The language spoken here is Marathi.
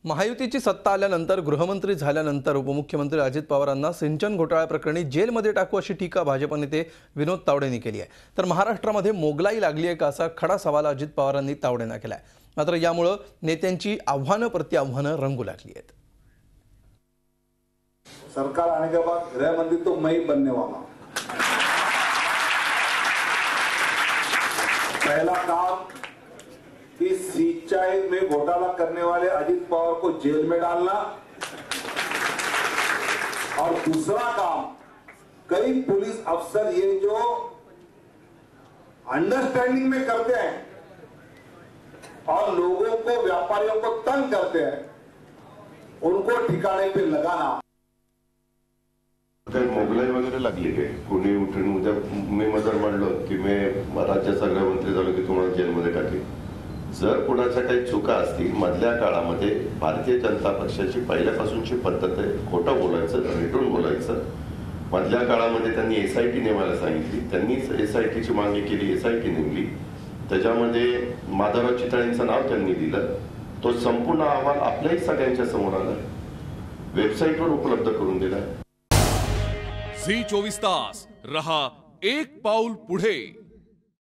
महायुतीची सत्ता आल्यानंतर गृहमंत्री झाल्यानंतर उपमुख्यमंत्री अजित पवारांना सिंचन घोटाळ्याप्रकरणी जेलमध्ये टाकू अशी टीका भाजप नेते विनोद तावडेंनी केली आहे। तर महाराष्ट्रामध्ये मोगलाई लागली आहे का असा खडा सवाल अजित पवारांनी तावडेंना केला आहे। मात्र यामुळे नेत्यांची आव्हानं प्रत्याव्हानं रंगू लागली आहेत। सरकार आने के बाद गृह मंत्री तो मैं ही बनने वाला हूं। पहला काम कि सिंचाई में घोटाला करने वाले अजित पवार को जेल में डालना, और दूसरा काम कई पुलिस अफसर ये जो अंडरस्टैंडिंग में करते हैं और लोगों को, व्यापारियों को तंग करते हैं, उनको ठिकाने पे लगाना। मोगलाई वगैरे लागली काय? कोणी उठून उद्या मी मदर म्हणलं की मी राज्याचा गृहमंत्री झालो की तुम्हाला जेलमध्ये टाकेल। जर कोणाच्या काही चुका असतील मधल्या काळामध्ये भारतीय जनता पक्षाची पहिल्यापासूनची पद्धत आहे खोटं बोलायचं, रेटून बोलायचं। मधल्या काळामध्ये त्यांनी एसआयटी नेमायला सांगितली, त्यांनी एसआयटीची मागणी केली, एसआयटी नेमली, त्याच्यामध्ये माधवराव चितळेंचं नाव त्यांनी दिलं। तो संपूर्ण अहवाल आपल्याही सगळ्यांच्या समोर आला, वेबसाईटवर उपलब्ध करून दिला। झी 24 तास रहा एक पाऊल पुढे।